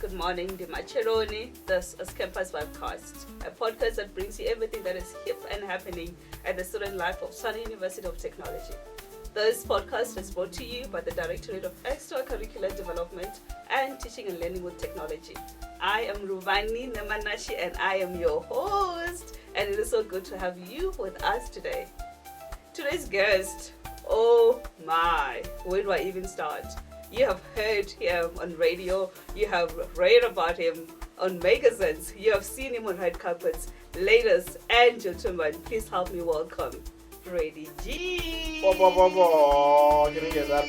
good morning, Dimachironi. This is CampusVibe Cast, a podcast that brings you everything that is hip and happening at the student life of Sunny University of Technology. This podcast is brought to you by the Directorate of Extracurricular Development and Teaching and Learning with Technology. I am Ruvani Namanashi and I am your host, and it is so good to have you with us today. Today's guest, oh my, where do I even start? You have heard him on radio, you have read about him on magazines, you have seen him on red carpets. Ladies and gentlemen, please help me welcome Freddie G. Can you get that?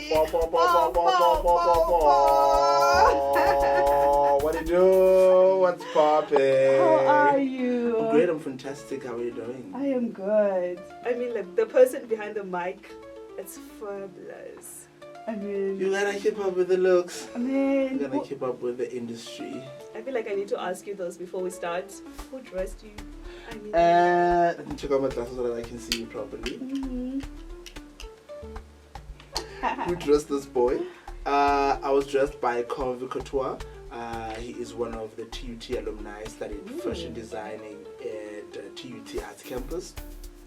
What do you do? What's poppin'? How are you? I'm great, I'm fantastic. How are you doing? I am good. I mean, like, the person behind the mic, it's fabulous. I mean, You gotta keep up with the looks. I mean, You gotta keep up with the industry. I feel like I need to ask you those before we start. Who dressed you? I mean, Let me check out my glasses so that I can see you properly. Who dressed this boy? I was dressed by Couture. He is one of the TUT alumni, studied fashion designing at TUT Arts Campus.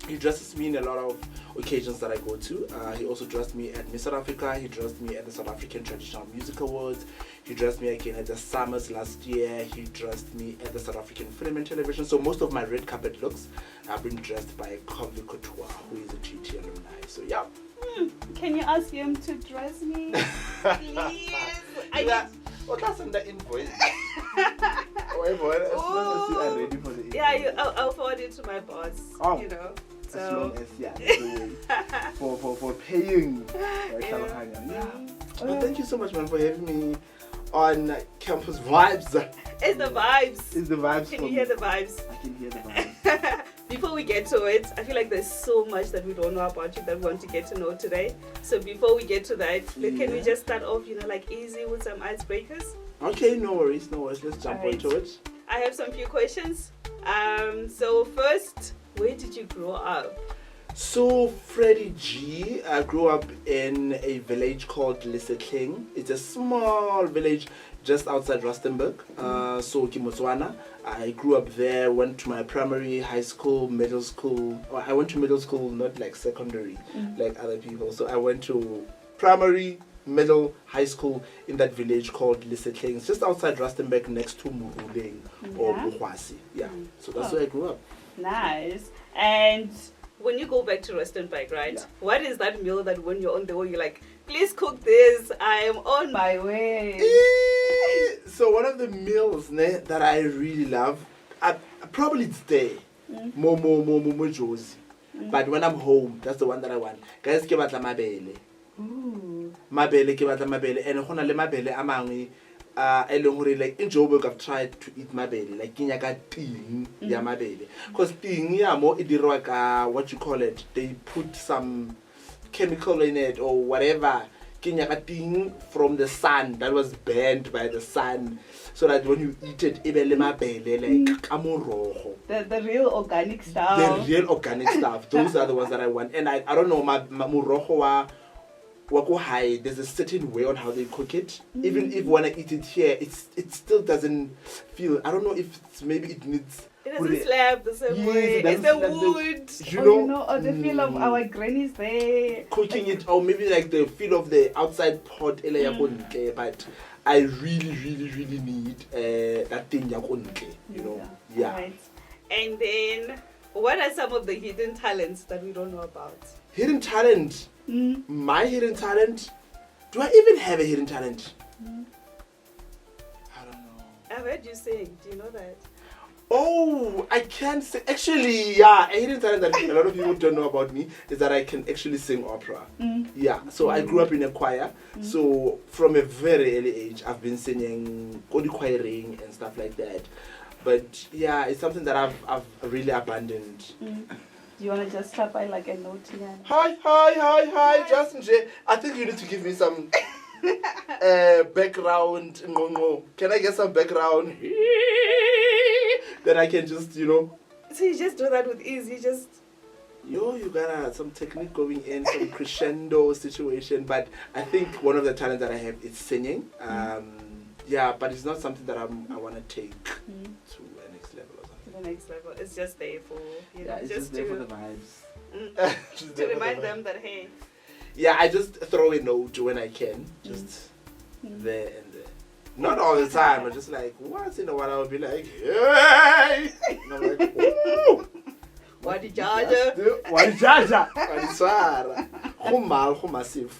He dresses me in a lot of occasions that I go to. He also dressed me at Miss South Africa. He dressed me at the South African Traditional Music Awards. He dressed me again at the Summers last year. He dressed me at the South African Film and Television. So most of my red carpet looks have been dressed by Couture, who is a TUT alumni. So yeah. Can you ask him to dress me? Please. What's on the invoice? As long as you are ready for the invoice. Yeah, I'll forward it to my boss. Oh. You know. So. As long as, for paying. Well, thank you so much, man, for having me on Campus Vibes. It's the vibes. It's the vibes. Can you hear the vibes? I can hear the vibes. Before we get to it, I feel like there's so much that we don't know about you that we want to get to know today. So before we get to that, can we just start off, like easy with some icebreakers? Okay, no worries. Let's jump into it. I have some few questions. So first, where did you grow up? So Freddie G, I grew up in a village called Lisetleng. It's a small village just outside Rustenburg. So Kimotswana. I grew up there, went to my primary, high school, middle school. I went to middle school, not like secondary, like other people. So I went to primary, middle, high school in that village called Lisetleng. It's just outside Rustenburg, next to Muruleng or Bukwasi. Yeah. So that's where I grew up. Nice. And when you go back to Rustenburg, right? Yeah. What is that meal that when you're on the way, you're like, please cook this, I am on my way? So one of the meals that I really love, probably it's there. More Josie. But when I'm home, that's the one that I want. Guys, ke batla mabele. Mabele, ke batla mabele. And hona le mabele a mangwe like in Joburg I've tried to eat mabele, like kinyaka ting ya mabele. Because ting ya mo idirwa ka what you call it, they put some chemical in it or whatever. Kinyaka ting from the sun that was burned by the sun, so that when you eat it, ibele mabele like kamoroho. The real organic stuff. The real organic stuff. Those are the ones that I want. And I don't know, my muroho wa wako high, there's a certain way on how they cook it. Even if when I eat it here, it still doesn't feel, I don't know if it's, maybe it needs. It doesn't slap the same way. It's the wood. Or the feel of our grannies there. Cooking it, or maybe like the feel of the outside pot. But I really need that thing, Yeah. Right. And then, what are some of the hidden talents that we don't know about? Hidden talent? My hidden talent? Do I even have a hidden talent? I don't know. I've heard you sing. Do you know that? Oh, I can't sing. Actually, yeah, a hidden talent that a lot of people don't know about me is that I can actually sing opera. Yeah, so I grew up in a choir. So from a very early age, I've been singing, choiring and stuff like that. But yeah, it's something that I've really abandoned. Do you want to just start by like a note here? Hi, Justin J. I think you need to give me some background. Can I get some background? Then I can just, So you just do that with ease. You just. You got some technique going in, some crescendo situation. But I think one of the talents that I have is singing. yeah, but it's not something that I want to take to a next level or something. The next level. It's just there for, you know, It's just there for the vibes. To remind them that, hey. Yeah, I just throw a note when I can, just there and there. Not all the time, but just like once in a while, I'll be like, hey! And I'm like, ooh! What the Jaja? What the Jaja? What the Swara? Who massive.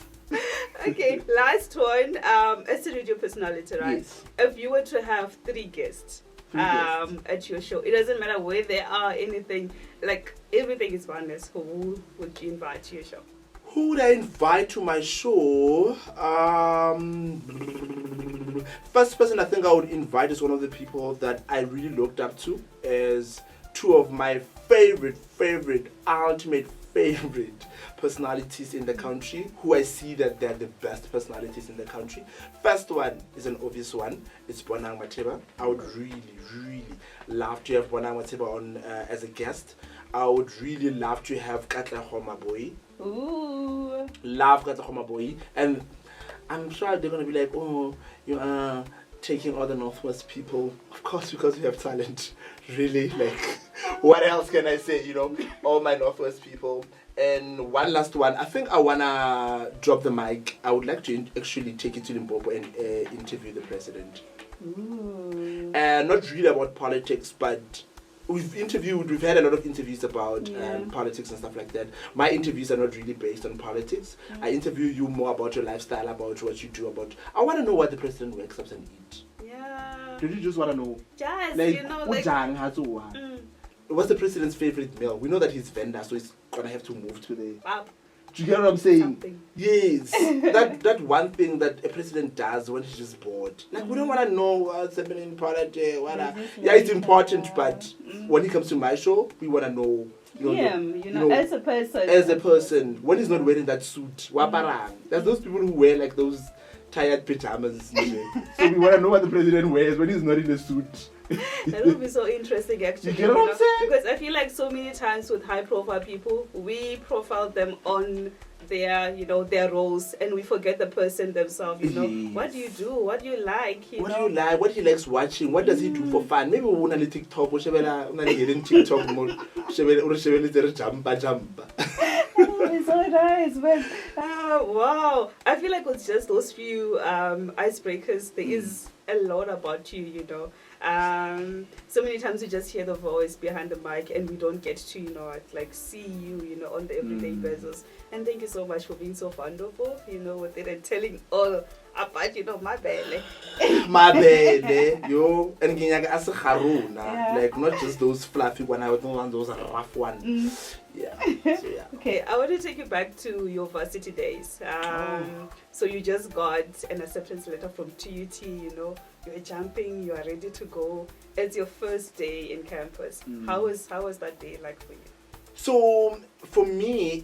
Okay, last one. As to your personality, right? Yes. If you were to have 3 guests at your show, it doesn't matter where they are, anything, like everything is oneness. Who would you invite to your show? Who would I invite to my show? First person I think I would invite is one of the people that I really looked up to, as 2 of my ultimate favorite personalities in the country, who I see that they're the best personalities in the country. First one is an obvious one. It's Bonang Mateba. I would really love to have Bonang Mateba on as a guest. I would really love to have Katla Homaboy. Ooh. Love Katla Homaboy. And I'm sure they're going to be like, oh, you are taking all the Northwest people. Of course, because we have talent. Really, like, what else can I say? You know, all my Northwest people. And one last one. I think I want to drop the mic. I would like to actually take it to Limpopo and interview the president. Ooh. Not really about politics, but we've had a lot of interviews about politics and stuff like that. My interviews are not really based on politics. I interview you more about your lifestyle, about what you do, I want to know what the president wakes up and eats. Yeah. Do you just want to know? Yes, Like, you know, like... What's the president's favorite meal? We know that he's vendor, so he's going to have to move to the... Wow. Do you get what I'm saying? Something. Yes. that one thing that a president does when he's just bored. Like, we don't want to know what's happening in politics. Yeah, it's important, but when he comes to my show, we want to know... as a person. As a person, when he's not wearing that suit. Waparang. There's those people who wear like those tired pajamas. So we want to know what the president wears when he's not in a suit. That would be so interesting, actually. You get what I'm saying? Because I feel like so many times with high-profile people, we profile them on their, their roles, and we forget the person themselves. Yes. What do you do? What do you like? What do you like? What he likes watching? What does he do for fun? Maybe we'll on TikTok. We'll TikTok more. Jumpa. It's so nice, man. Wow. I feel like with just those few icebreakers, there is a lot about you, So many times we just hear the voice behind the mic and we don't get to, see you, on the everyday basis. And thank you so much for being so wonderful, with it and telling all about, my belly. My belly, yo, and as a haruna, like not just those fluffy ones, I want those rough ones. Yeah. So, yeah. Okay, I want to take you back to your varsity days. So you just got an acceptance letter from TUT, you're jumping, you are ready to go. It's your first day in campus. How was that day like for you? So for me,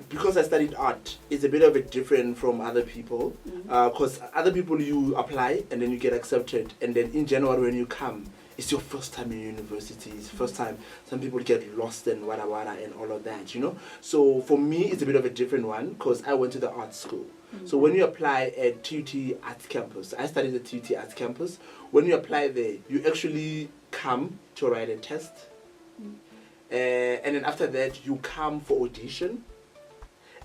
because I studied art, it's a bit of a different from other people. Because other people, you apply and then you get accepted, and then in January when you come, it's your first time in university. It's first time. Some people get lost and wada and all of that, So for me, it's a bit of a different one because I went to the art school. So when you apply at TUT Arts Campus, I studied at TUT Arts Campus. When you apply there, you actually come to write a test. And then after that, you come for audition.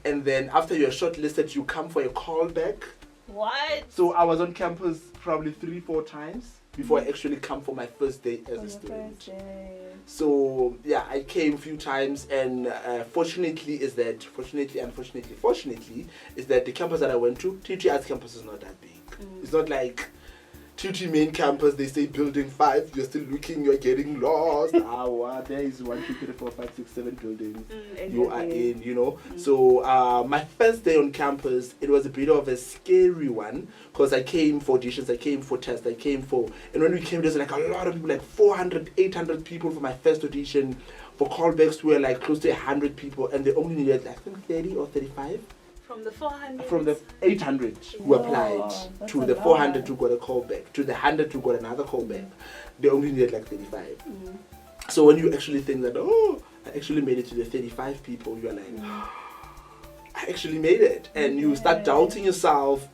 And then after you're shortlisted, you come for a callback. What? So I was on campus probably 3-4 times before I actually come for my first day as a student. So yeah, I came a few times, and fortunately is that the campus that I went to, TUT Arts Campus, is not that big. It's not like TUT main campus, they say building 5, you're still looking, you're getting lost. There is 1, 2, 3, 4, 5, 6, 7 buildings you are in, So my first day on campus, it was a bit of a scary one because I came for auditions, I came for tests, and when we came, there was like a lot of people, like 400, 800 people for my first audition. For callbacks, we were like close to 100 people, and they only needed, I think, 30 or 35. From the 400? From the 800 who applied to the 400 who got a callback, to the 100 who got another callback. They only needed like 35. So when you actually think that, I actually made it to the 35 people, you're like, I actually made it. And you start doubting yourself.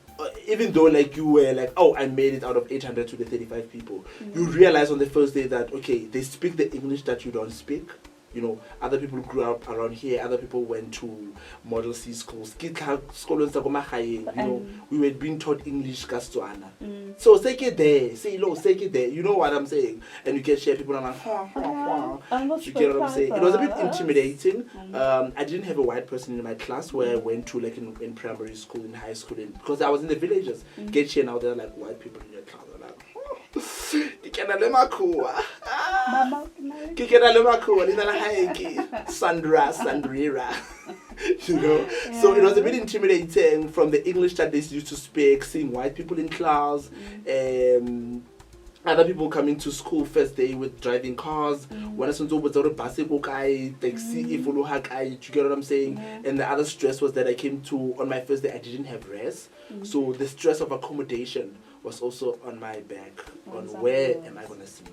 even though like you were like, oh, I made it out of 800 to the 35 people, you realize on the first day that, okay, they speak the English that you don't speak. You know, other people grew up around here, other people went to Model C schools. You know, we were being taught English Gastuana. So say it there, say low, say it there. You know what I'm saying? And you can share people and like, you get what I'm saying? It was a bit intimidating. I didn't have a white person in my class where I went to like in primary school, in high school, because I was in the villages. Get here now, there are like white people in your class. Sandra, you know. Yeah. So it was a bit intimidating from the English that they used to speak, seeing white people in class, other people coming to school first day with driving cars. When I saw the taxi, you get what I'm saying? Yeah. And the other stress was that I came to on my first day I didn't have rest, so the stress of accommodation was also on my back. On where am I gonna sleep?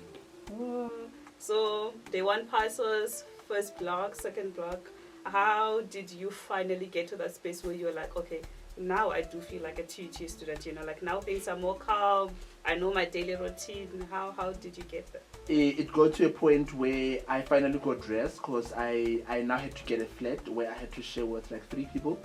So day one passes, first block, second block. How did you finally get to that space where you're like, okay, now I do feel like a TUT student, you know, like now things are more calm, I know my daily routine. How did you get there? It got to a point where I finally got dressed, because I now had to get a flat where I had to share with like 3 people.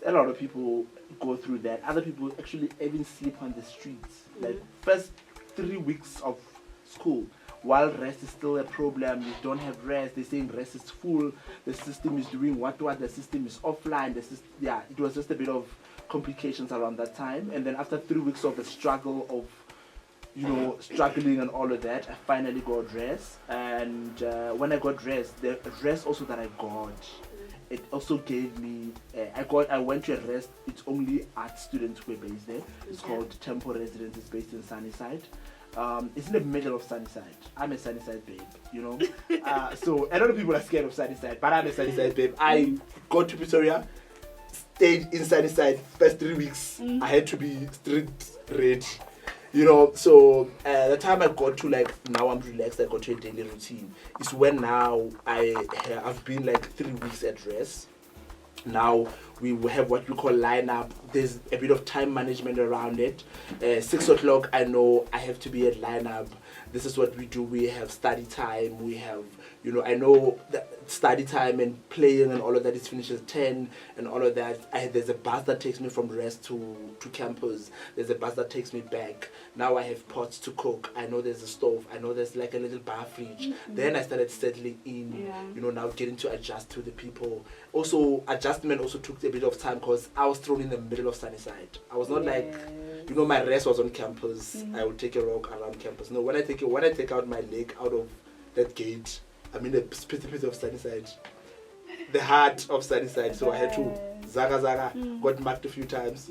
A lot of people go through that. Other people actually even sleep on the streets. Like first 3 weeks of school, while rest is still a problem, you don't have rest, they're saying rest is full, the system is doing what, the system is offline, it was just a bit of complications around that time. And then after 3 weeks of the struggle of, you know, struggling and all of that, I finally got dressed. And when I got dressed, the rest also that I got, it also gave me, I went to a rest, it's only art students who are based there. It's called Temple Residence, it's based in Sunnyside. It's in the middle of Sunnyside. I'm a Sunnyside babe, you know. So a lot of people are scared of Sunnyside, but I'm a Sunnyside babe. I got to Pretoria, stayed in Sunnyside first 3 weeks. I had to be street ready, you know. So the time I got to like, now I'm relaxed, I got to a daily routine. It's when now I've been like 3 weeks at rest. Now we have what we call lineup. There's a bit of time management around it. 6 o'clock, I know I have to be at lineup. This is what we do. We have study time. We have, you know, I know that study time and playing and all of that is finished at 10 and all of that. There's a bus that takes me from rest to campus. There's a bus that takes me back. Now I have pots to cook. I know there's a stove. I know there's like a little bar fridge. Then I started settling in, you know, now getting to adjust to the people. Also, adjustment also took a bit of time because I was thrown in the middle of Sunnyside. I was not like, you know, my rest was on campus. I would take a walk around campus. No, when I take out my leg out of that gate, I'm in a specific of Sunnyside, the heart of Sunnyside. So I had to Zaga, got marked a few times,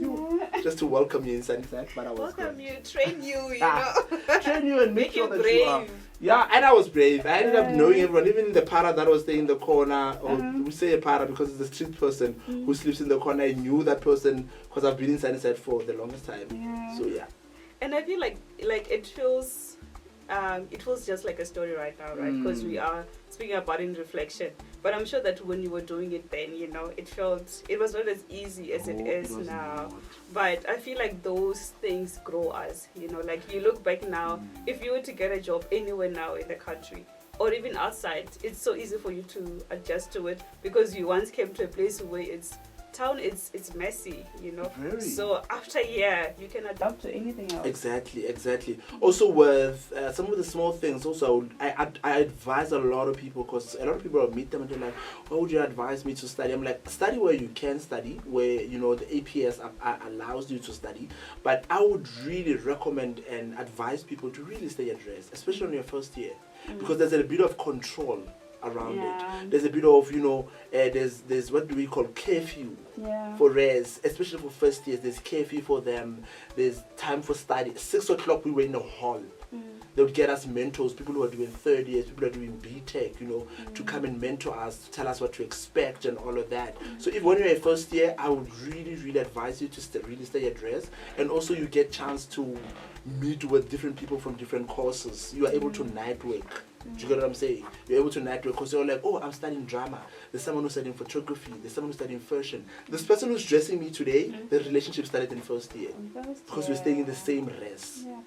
just to welcome you in Sunnyside. But I was welcome you, train you know, train you and make sure that brave. You are. Yeah, and I was brave. I ended up knowing everyone, even the para that was staying in the corner, or we say a para because it's a street person who sleeps in the corner. I knew that person because I've been in Sunnyside for the longest time. So yeah. And I feel like it feels just like a story right now, right? Because we are speaking about in reflection. But I'm sure that when you were doing it then, you know, it was not as easy as it is now. Not. But I feel like those things grow us, you know, like you look back now, if you were to get a job anywhere now in the country or even outside, it's so easy for you to adjust to it because you once came to a place where it's messy, you know. Very. So after a year, you can adapt to anything else. Exactly. Also with some of the small things, also I advise a lot of people, because a lot of people will meet them and they're like, why would you advise me to study? I'm like, study where you can study, where, you know, the APS allows you to study. But I would really recommend and advise people to really stay at rest, especially on your first year, because there's a bit of control around it. There's a bit of, you know, there's what do we call curfew for res, especially for first years. There's curfew for them. There's time for study. 6 o'clock we were in the hall. They would get us mentors, people who are doing third years, people who are doing BTech, you know, to come and mentor us, to tell us what to expect and all of that. So if when you're a first year, I would really advise you to really stay at rest. And also you get chance to meet with different people from different courses. You are able to network. Do you get what I'm saying? You're able to network because you're like, oh, I'm studying drama. There's someone who's studying photography. There's someone who's studying fashion. This person who's dressing me today, the relationship started in first year. Because we're staying in the same res. Yeah.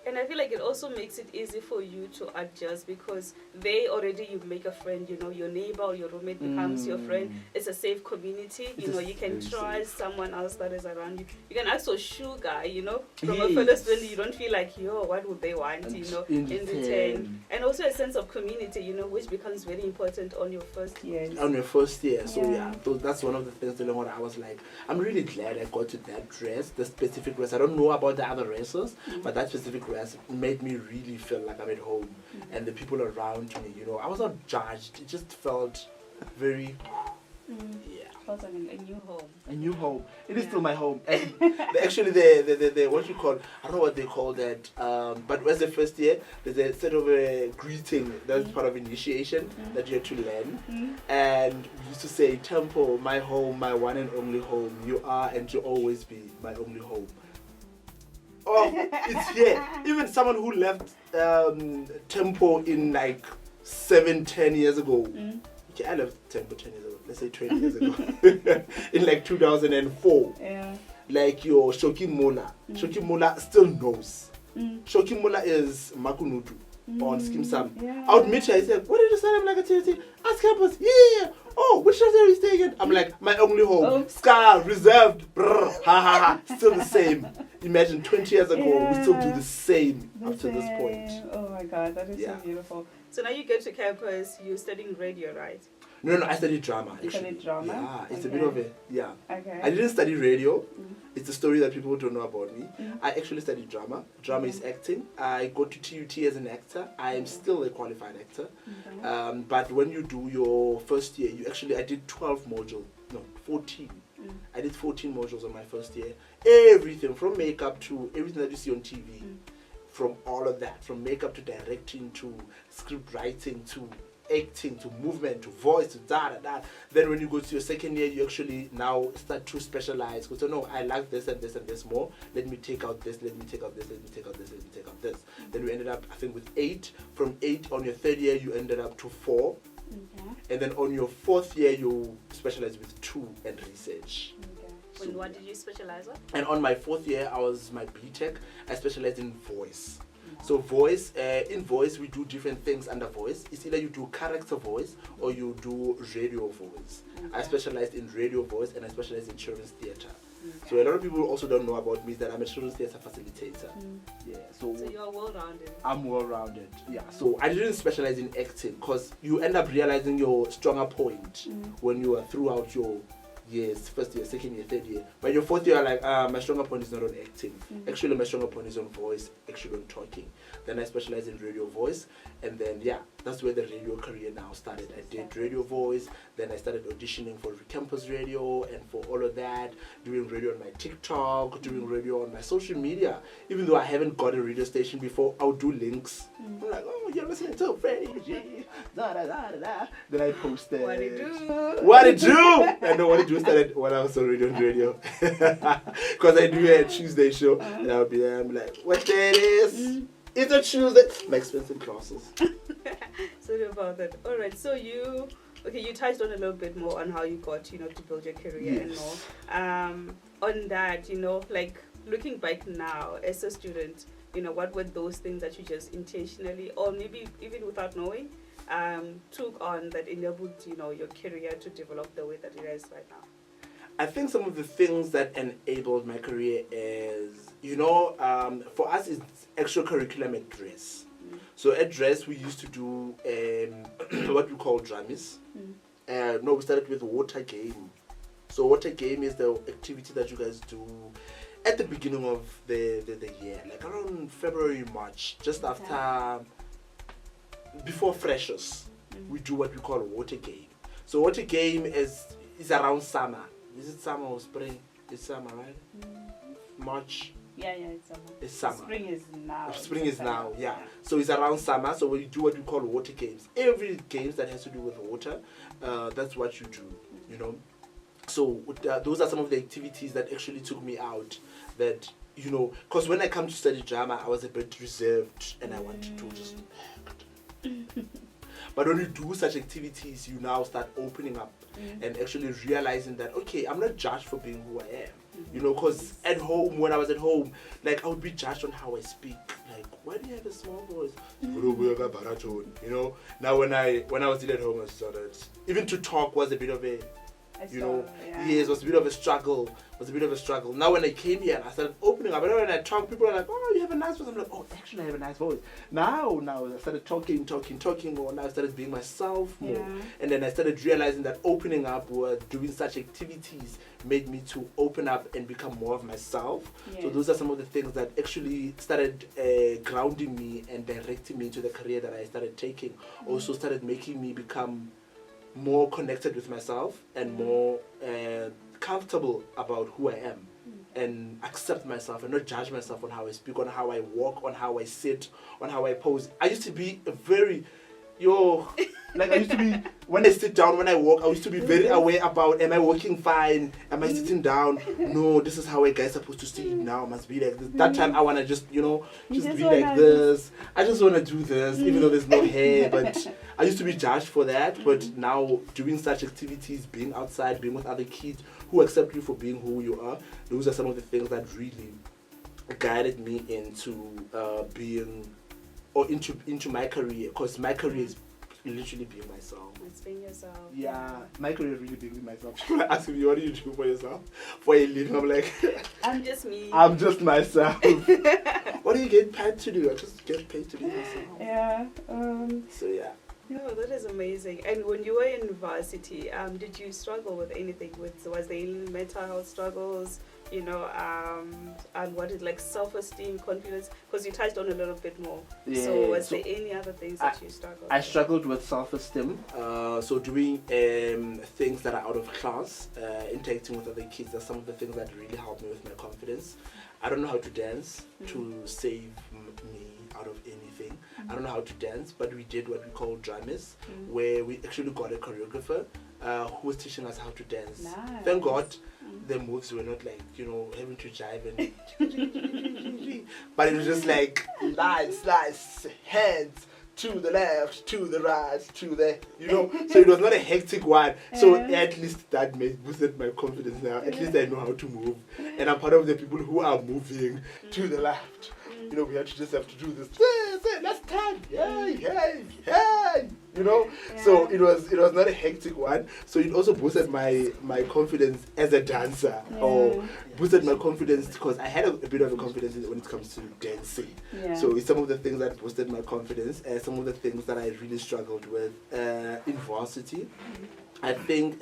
And I feel like it also makes it easy for you to adjust because you make a friend, your neighbor or your roommate becomes your friend. It's a safe community, you can trust someone else that is around you. You can ask for sugar, from a fellow student, you don't feel like, what would they want, in return. And also a sense of community, which becomes very important on your first year. On your first year, so that's one of the things that I was like, I'm really glad I got to that dress, the specific dress. I don't know about the other dresses, but that specific dress made me really feel like I'm at home, and the people around me, I was not judged. It just felt very, felt like a new home. A new home. It is still my home. And actually, the what you call, I don't know what they call that, but as the first year, there's a sort of a greeting that's part of initiation that you have to learn, and we used to say, "Temple, my home, my one and only home. You are and you'll always be my only home." Oh, it's here. Even someone who left Tempo in like 7-10 years ago. Okay, I left Tempo 10 years ago. Let's say 20 years ago. In like 2004. Yeah. Like your Shoki Mola. Shoki Mola still knows. Shoki Mola is Makunutu on Skim Sam. Yeah. I would meet her. I said, "What did you say?" I'm like, "TUT Arts Campus." Yeah. "Oh, which house are you staying in?" I'm like, "My only home. Scar, reserved. Brr, ha ha ha." Still the same. Imagine 20 years ago, we still do the same up to this point. Oh my God, that is so beautiful. So now you get to campus, you're studying radio, right? No, I studied drama. You studied drama? Yeah, it's a bit of a, Okay. I didn't study radio. It's a story that people don't know about me. I actually studied drama. Drama is acting. I go to TUT as an actor. I am still a qualified actor. But when you do your first year, I did 14. I did 14 modules on my first year. Everything from makeup to everything that you see on TV. From all of that. From makeup to directing to script writing to acting to movement to voice to da. Then when you go to your second year, you actually now start to specialize. Because no, I like this and this and this more. Let me take out this, let me take out this, let me take out this, let me take out this. Then we ended up, I think, with 8. From 8 on your third year, you ended up to 4. And then on your fourth year, you specialize with 2 and research. So what did you specialize on? And on my fourth year, I was my BTech. I specialized in voice. So voice, in voice, we do different things under voice. It's either you do character voice or you do radio voice. I specialized in radio voice and I specialized in children's theater. So a lot of people also don't know about me that I'm a children's theater facilitator. Yeah. So you're well-rounded. I'm well-rounded. Yeah. So I didn't specialize in acting because you end up realizing your stronger point when you are throughout your years, first year, second year, third year. But your fourth year, like, my stronger point is not on acting. Actually, my stronger point is on voice, actually on talking. Then I specialize in radio voice. And then, that's where the radio career now started. I did radio voice. Then I started auditioning for campus radio and for all of that. Doing radio on my TikTok, doing radio on my social media. Even though I haven't got a radio station before, I'll do links. I'm like, "Oh, you're listening to Freddie. Da, da, da, da." Then I posted. What it do? What it do? I know what it do started when I was already on radio. Because I do a Tuesday show. And I'll be there. I'm like, "What day it is? It's a Tuesday." My expensive classes. Sorry about that. All right. So you touched on a little bit more on how you got, to build your career and more. On that, like looking back now as a student, what were those things that you just intentionally, or maybe even without knowing, took on that enabled, your career to develop the way that it is right now? I think some of the things that enabled my career is, for us, it's extracurricular at dress. So at dress, we used to do what we call dramas. We started with water game. So water game is the activity that you guys do at the beginning of the year, like around February, March, just after, before freshers. We do what we call water game. So water game is around summer. Is it summer or spring? It's summer, right? March. Yeah, it's summer. It's summer. Spring is now. Spring is now, yeah. So it's around summer. So we do what we call water games. Every games that has to do with water, that's what you do, So those are some of the activities that actually took me out. That, because when I come to study drama, I was a bit reserved and I wanted to just But when you do such activities, you now start opening up and actually realizing that, okay, I'm not judged for being who I am. You know, because at home, when I was at home, like, I would be judged on how I speak. Like, why do you have a small voice? You know, now when I was still at home, I started, even to talk was a bit of a, yes, was a bit of a struggle. Now when I came here and I started opening up, and when I talk, people are like, oh, you have a nice voice. I'm like, oh, actually, I have a nice voice. Now I started talking more. Now I started being myself more. Yeah. And then I started realizing that opening up or doing such activities made me to open up and become more of myself. Yes. So those are some of the things that actually started grounding me and directing me into the career that I started taking. Also started making me become more connected with myself and more comfortable about who I am and accept myself and not judge myself on how I speak, on how I walk, on how I sit, on how I pose. I used to be when I sit down, when I walk, I used to be very aware about, am I walking fine? Am I sitting down? No, this is how a guy's supposed to sit now. I must be like this. That time I want to just be like this. I just want to do this, even though there's no hair. But I used to be judged for that. But now doing such activities, being outside, being with other kids who accept you for being who you are, those are some of the things that really guided me into into my career, because my career is literally being myself. It's being yourself. Yeah, my career is really being myself. People ask me, what do you do for yourself? For a living? I'm like, I'm just me. I'm just myself. What do you get paid to do? I just get paid to be myself. Yeah. So yeah. No, that is amazing. And when you were in university, did you struggle with anything? Was there any mental health struggles? You know, and what is like self-esteem, confidence? Because you touched on a little bit more. Yeah, so was there any other things that you struggled with? I struggled with self-esteem. So doing things that are out of class, interacting with other kids, are some of the things that really helped me with my confidence. I don't know how to dance to save me out of anything. I don't know how to dance, but we did what we call dramas, where we actually got a choreographer who was teaching us how to dance. Nice. Thank God the moves were not like, having to jive and but it was just like slice, hands to the left, to the right, to the, so it was not a hectic one. So at least that boosted my confidence now. At least I know how to move. And I'm part of the people who are moving to the left. We just have to do this. Let's turn. Hey. So it was not a hectic one. So it also boosted my confidence as a dancer, or boosted my confidence because I had a bit of a confidence when it comes to dancing. Yeah. So it's some of the things that boosted my confidence, and some of the things that I really struggled with in varsity. I think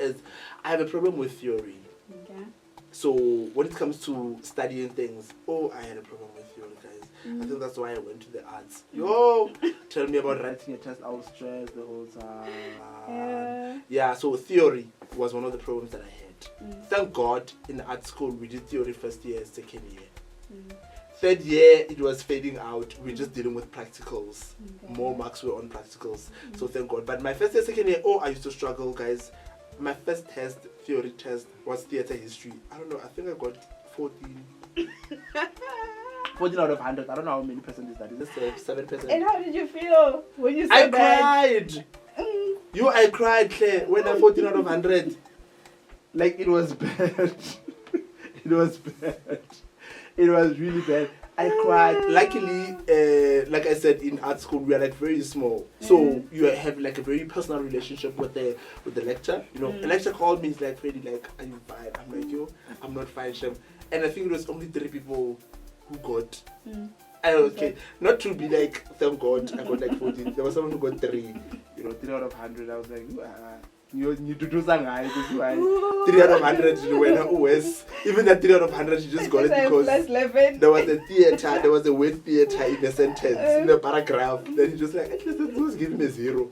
I have a problem with theory. Okay. So when it comes to studying things, I had a problem with theory, guys. I think that's why I went to the arts. Tell me about writing a test. I was stressed the whole time. Yeah, so theory was one of the problems that I had. Thank God in the art school we did theory first year, second year. Third year it was fading out. We're just dealing with practicals. Okay. More marks were on practicals. So thank God. But my first year, second year, I used to struggle, guys. My first theory test was theater history. I don't know, I think I got 14. 14 out of 100. I don't know how many percent is that. Is this 7%? And how did you feel when you said that? I cried. I cried, Claire, when I 14 out of 100. Like, it was bad. It was bad. It was really bad. I cried. Luckily, like I said, in art school, we are like very small. So you have like a very personal relationship with the lecturer. A lecturer called me, he's like, Freddie, like, are you fine? I'm like, I'm not fine, Shem. And I think it was only 3 people who got. Okay, not to be like, thank God, I got like 14. There was someone who got 3. 3 out of 100. I was like, you to do something high. 3 out of 100, even that 3 out of 100, you just got it because there was a theater, there was a word theater in the sentence, in the paragraph. Then he just like, at least it was giving me a 0.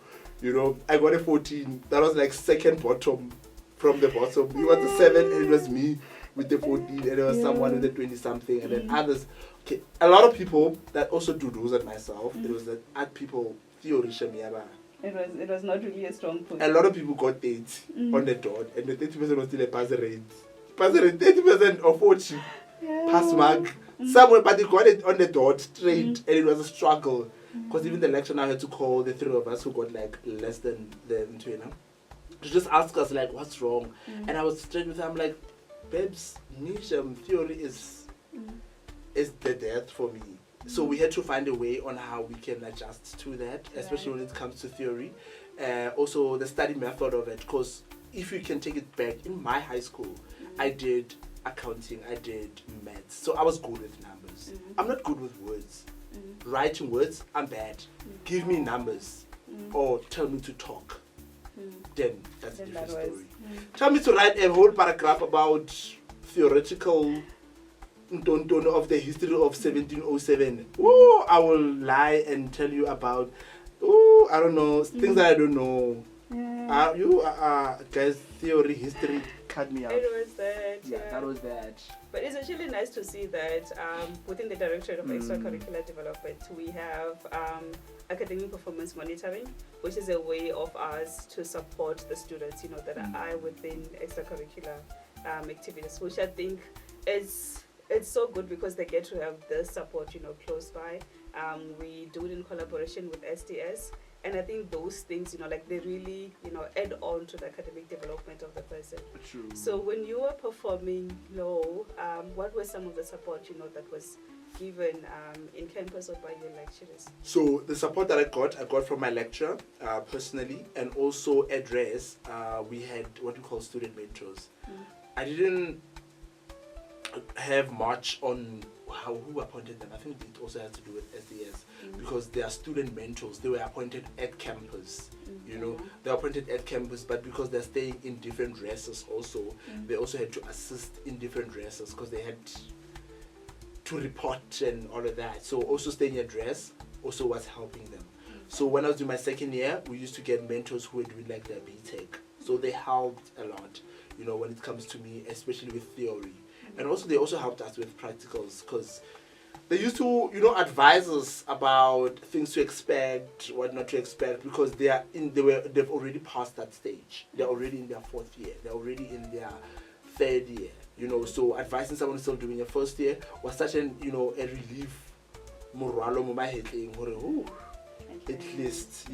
I got a 14. That was like second bottom from the bottom. It was the 7 and it was me with the 14, and there was someone with the 20 something, and then others. Okay, a lot of people that also do those at myself. It was that art people theory shamiaba. It was not really a strong point. A lot of people got 8 on the dot, and the 30% was still a pass rate. 30% or 40 pass mark somewhere, but they got it on the dot straight, and it was a struggle. Because even the lecture now had to call the three of us who got like less than 2, to just ask us like, what's wrong? And I was straight with her, I'm like, babes, niche theory is the death for me. So we had to find a way on how we can adjust to that, especially when it comes to theory. Also the study method of it, because if you can take it back, in my high school, I did accounting, I did maths. So I was good with numbers. I'm not good with words. Writing words, I'm bad. Give me numbers or tell me to talk. Then that's a different story. Tell me to write a whole paragraph about theoretical of the history of 1707. Ooh, I will lie and tell you about, I don't know, things that I don't know. Guys, theory, history, cut me out. It was that. Yeah, that was that. But it's actually nice to see that within the Directorate of Extracurricular Development, we have academic performance monitoring, which is a way of us to support the students, that are within extracurricular activities, which I think it's so good because they get to have this support, close by. We do it in collaboration with SDS. And I think those things, they really, add on to the academic development of the person. True. So when you were performing law, what were some of the support, that was given in campus or by your lecturers? So the support that I got from my lecturer personally, and also at RES, we had what we call student mentors. I didn't have much on who appointed them. I think it also has to do with SDS because they are student mentors. They were appointed at campus. They're appointed at campus, but because they're staying in different races also, they also had to assist in different races because they had to report and all of that. So also staying at RES also was helping them. So when I was doing my second year, we used to get mentors who were doing like their BTech. So they helped a lot, when it comes to me, especially with theory. And also they also helped us with practicals because they used to, advise us about things to expect, what not to expect, because they've already passed that stage. They're already in their 4th year. They're already in their 3rd year. So advising someone still doing their 1st year was such a relief. Moralo mo mahedleng hore at least,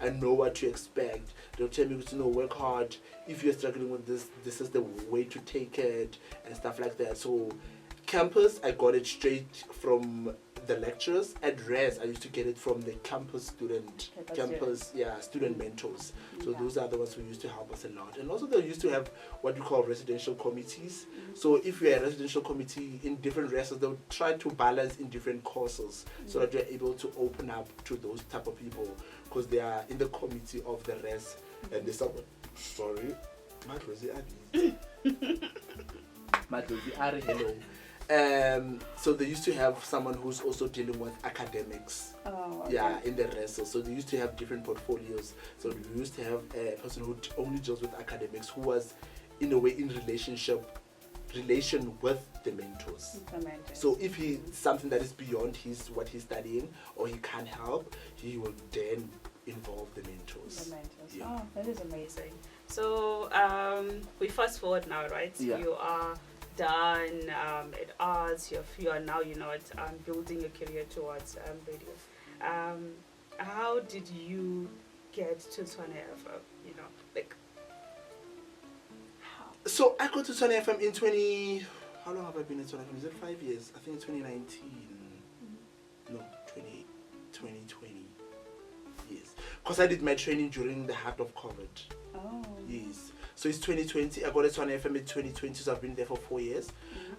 I know what to expect. They'll tell me to work hard. If you're struggling with this is the way to take it and stuff like that. So campus, I got it straight from the lecturers. At RES, I used to get it from the student mentors. So those are the ones who used to help us a lot. And also they used to have what we call residential committees. So if you're a residential committee in different RESs, they'll try to balance in different courses so that you're able to open up to those type of people because they are in the committee of the RES and they someone. Sorry, hello. So they used to have someone who's also dealing with academics. In the rest. So they used to have different portfolios. So we used to have a person who only deals with academics, who was in a way in relation with the mentors. So if he something that is beyond what he's studying or he can't help, he will then involve the mentors. Yeah. Oh, that is amazing. So we fast forward now, right? Yeah. You are done at arts. You are now, building a career towards radio. How did you get to Tshwane FM? So I got to Tshwane FM in how long have I been at Tshwane FM? Is it 5 years? I think 2019. No, 2020. Yes. Because I did my training during the heart of COVID. Oh. Yes. So it's 2020. I got to Tshwane FM in 2020, so I've been there for 4 years.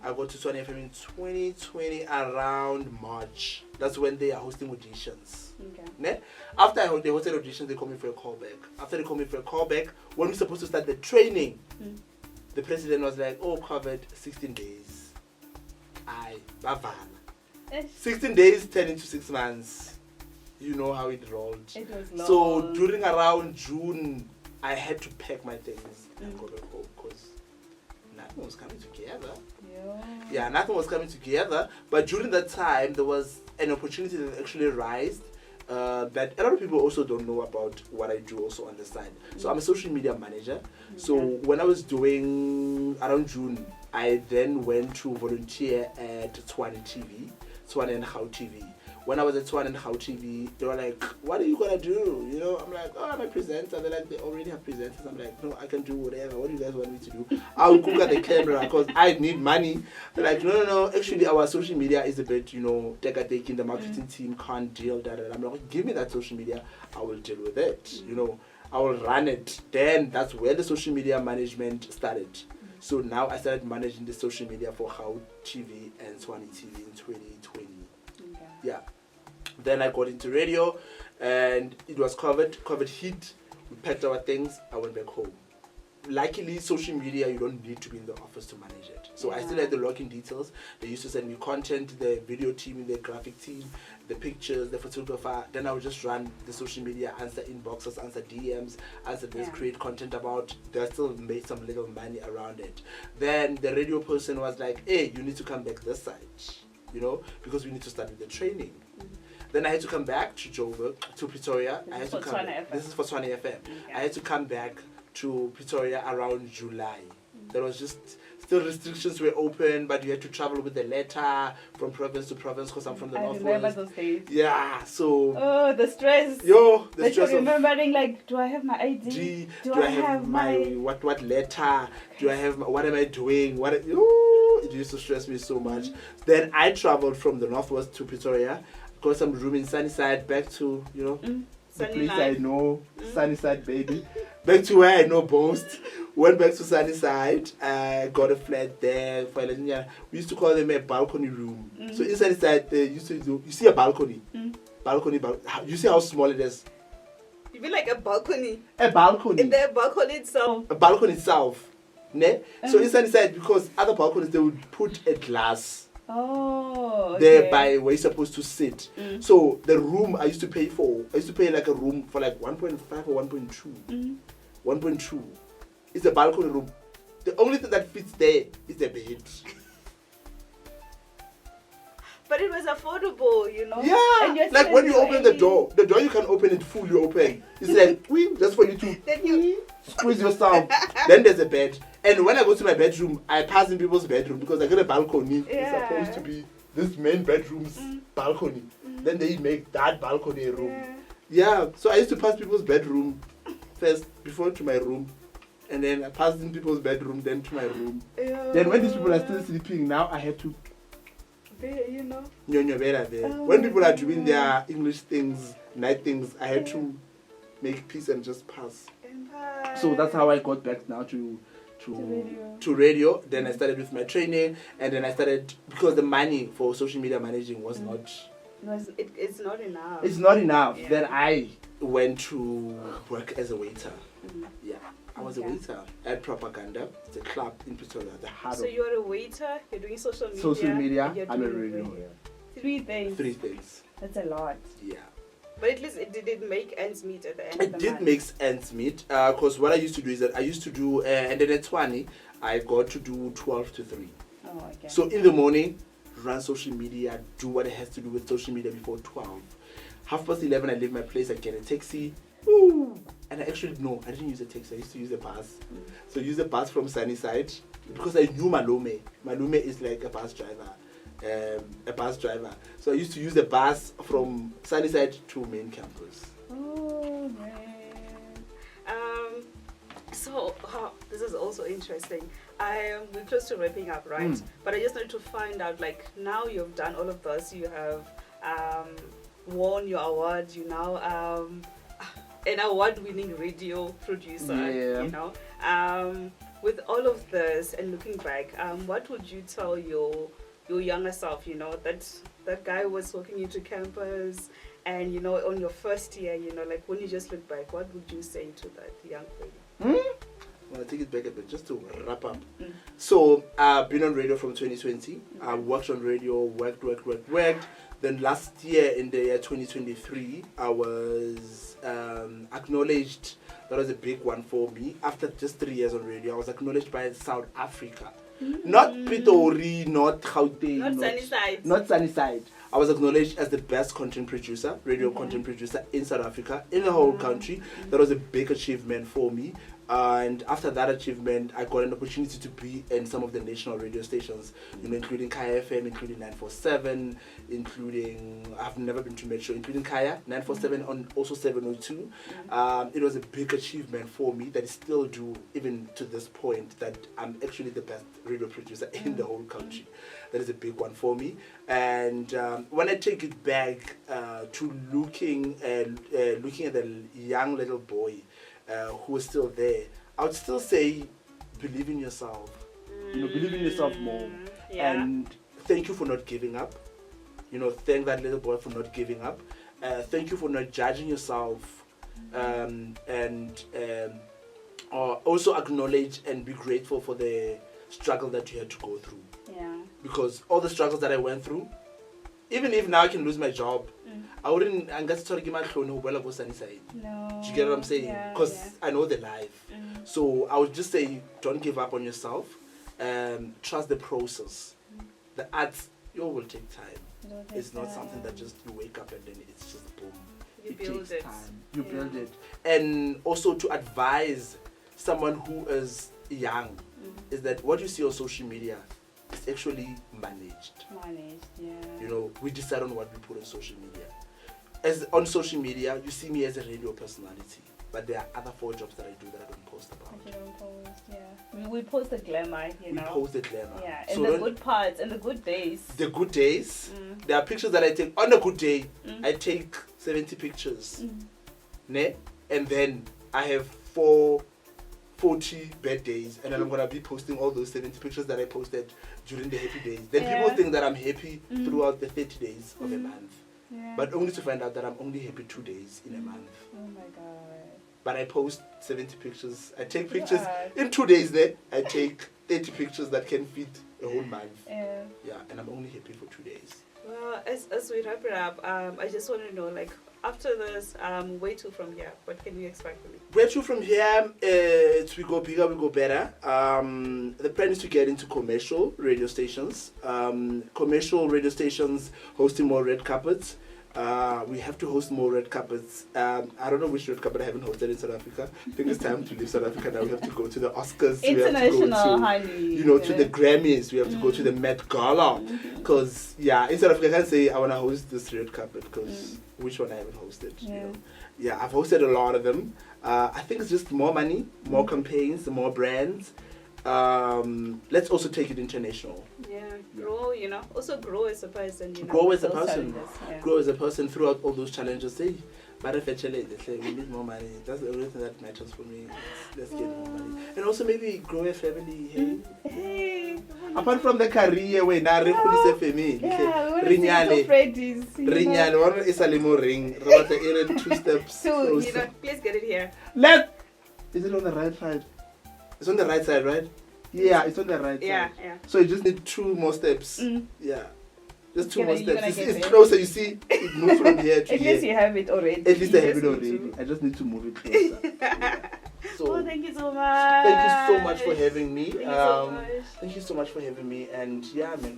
I got to Tshwane FM in 2020 around March. That's when they are hosting auditions. Okay. After they hosted auditions, they called me for a callback. After they called me for a callback, when we're supposed to start the training, the president was like, COVID, 16 days. Bavala. 16 days turned into 6 months. You know how it rolled. It was long. So during around June, I had to pack my things and go back home because nothing was coming together. Yeah, nothing was coming together. But during that time, there was an opportunity that actually arose that a lot of people also don't know about what I do also on the side. So I'm a social media manager. So when I was doing around June, I then went to volunteer at Tshwane TV, Tshwane and How TV, when I was at TUT and TUT-TV, they were like, what are you going to do? You know, I'm like, oh, I'm a presenter. They're like, they already have presenters. I'm like, no, I can do whatever. What do you guys want me to do? I'll cook at the camera because I need money. They're like, no. Actually, our social media is a bit, you know, taking the marketing team can't deal that. And I'm like, give me that social media. I will deal with it. You know, I will run it. Then that's where the social media management started. So now I started managing the social media for How TV and TUT-TV in 2020. Yeah. Then I got into radio and it was COVID hit. We packed our things. I went back home. Luckily, social media, you don't need to be in the office to manage it. So I still had the login details. They used to send me content, the video team, the graphic team, the pictures, the photographer. Then I would just run the social media, answer inboxes, answer DMs, answer this, create content about. They still made some little money around it. Then the radio person was like, hey, you need to come back this side, you know, because we need to start with the training. Then I had to come back to Joburg, to Pretoria. This is for Tshwane FM. I had to come back to Pretoria around July. There was just still restrictions were open, but you had to travel with a letter from province to province because I'm from the Northwest. I remember those days. Yeah, so. Oh, the stress. The like stress you're remembering, like, do I have my ID? Do I have my what letter? Do I have what am I doing? It used to stress me so much. Then I traveled from the Northwest to Pretoria, got some room in Sunnyside, back to, you know, the place I know, Sunnyside baby. Back to where I know most. Went back to Sunnyside. Got a flat there. We used to call them a balcony room. So in Sunnyside, they used to do. You see a balcony. Balcony. You see how small it is. You mean like a balcony? A balcony. In the balcony itself. A balcony itself. Ne? So in Sunnyside, because other balconies they would put a glass. Oh, okay. There by where you're supposed to sit. So the room I used to pay like a room for like 1.5 or 1.2. 1.2. It's a balcony room. The only thing that fits there is the bed. But it was affordable, you know? Yeah. And like when you open the door you can open it fully open. It's like, just for you to squeeze yourself. Then there's a bed. And when I go to my bedroom, I pass in people's bedroom because I got a balcony. It's supposed to be this main bedroom's balcony. Then they make that balcony a room. Yeah. So I used to pass people's bedroom first before to my room. And then I passed in people's bedroom, then to my room. Then when these people are still sleeping, now I have to you know. When people are doing their English things, night things, I had to make peace and just pass. So that's how I got back now to radio. Then I started with my training, and then I started because the money for social media managing was not. It's not enough. It's not enough. Then I went to work as a waiter. Yeah. I was a waiter at Propaganda. It's a club in Pretoria, the heart So you're a waiter, you're doing social media, I'm a radio. 3 things. 3 things. That's a lot. Yeah. But at least it didn't make ends meet at the end of the month. It did make ends meet. Because what I used to do is that I used to do, and then at 20, I got to do 12 to 3. Oh, okay. So in the morning, run social media, do what it has to do with social media before 12. 11:30, I leave my place, I get a taxi. Ooh. And I didn't use a taxi, I used to use a bus. So I used a bus from Sunnyside because I knew Malume. Malume is like a bus driver. So I used to use a bus from Sunnyside to main campus. Oh man. So this is also interesting. We're close to wrapping up, right? But I just wanted to find out, like, now you've done all of this, you have won your award, you now an award-winning radio producer, you know. With all of this and looking back, what would you tell your younger self, you know, that guy was walking into campus and, you know, on your first year, you know, like when you just look back, what would you say to that young lady? Well, I take it back a bit just to wrap up. So I've been on radio from 2020. I worked on radio, worked. Then last year, in the year 2023, I was acknowledged. That was a big one for me. After just 3 years on radio, I was acknowledged by South Africa. Not Pretoria, not Gauteng. Not Sunnyside. I was acknowledged as the best content producer, radio content producer in South Africa, in the whole country. That was a big achievement for me. And after that achievement, I got an opportunity to be in some of the national radio stations, including Kaya FM, including 947, including, I've never been to Metro, including Kaya, 947, and also 702. It was a big achievement for me that I still do, even to this point, that I'm actually the best radio producer in the whole country. That is a big one for me. And when I take it back to looking at the young little boy who is still there, I would still say, believe in yourself. Believe in yourself more. Yeah. And thank you for not giving up. Thank that little boy for not giving up. Thank you for not judging yourself. Also acknowledge and be grateful for the struggle that you had to go through. Yeah. Because all the struggles that I went through, even if now I can lose my job, I wouldn't. I'm going to give my phone. No. Do you get what I'm saying? Because I know the life. So I would just say, don't give up on yourself. Trust the process. The arts, will take time. It's not something that just you wake up and then it's just boom. You build it. Time. You build it. And also to advise someone who is young, is that what you see on social media is actually managed. We decide on what we put on social media. As on social media, you see me as a radio personality, but there are other 4 jobs that I do that I don't post about. You don't post, yeah. We post the glamour, We post the glamour. Yeah, and so the good parts and the good days. The good days. There are pictures that I take. On a good day, I take 70 pictures. And then I have 40 bad days, and then I'm going to be posting all those 70 pictures that I posted during the happy days. Then people think that I'm happy throughout the 30 days of a month. Yeah. But only to find out that I'm only happy 2 days in a month. Oh my God. But I post 70 pictures. I take pictures in 2 days there. I take 30 pictures that can fit a whole month. Yeah, and I'm only happy for 2 days. Well, as we wrap it up, I just want to know, after this, where to from here? What can we expect from it? Where to from here? We go bigger, we go better. The plan is to get into commercial radio stations. Commercial radio stations hosting more red carpets. We have to host more red carpets. I don't know which red carpet I haven't hosted in South Africa. I think it's time to leave South Africa now. We have to go to the Oscars. International, honey. To the Grammys. We have to go to the Met Gala. Because, in South Africa I can't say I want to host this red carpet because which one I haven't hosted. I've hosted a lot of them. I think it's just more money, more campaigns, more brands. Let's also take it international. Grow, also grow as a person. Grow as a person. Grow as a person throughout all those challenges. But eventually, we need more money. That's the only thing that matters for me. Let's get more money. And also maybe grow a family. Hey. Apart from the career, we now release a family. Rinyale. Freddie's. Rinyale. One is a limo ring. Robert, 2 steps. So, please get it here. Is it on the right side? It's on the right side, right? Yeah, it's on the right side. Yeah. So you just need 2 more steps. Yeah. Just 2 more steps. It's closer, you see. It moves from here to here. At least you have it already. At least I have it already. I just need to move it closer. So, thank you so much. Thank you so much for having me. Thank you so much for having me. And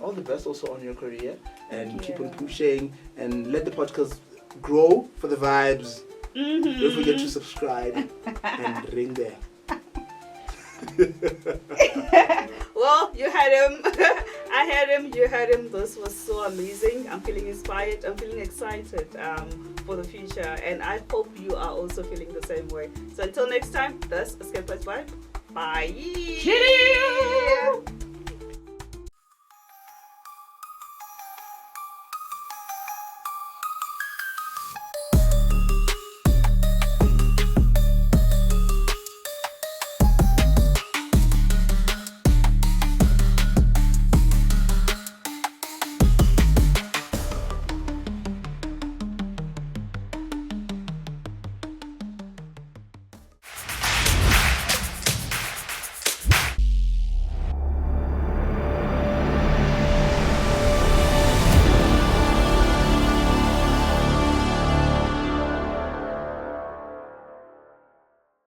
all the best also on your career. And keep on pushing. And let the podcast grow for the vibes. Don't forget to subscribe and ring there. Well, you had him. I had him. You had him. This was so amazing. I'm feeling inspired. I'm feeling excited for the future. And I hope you are also feeling the same way. So until next time, this is CampusVibe. Bye.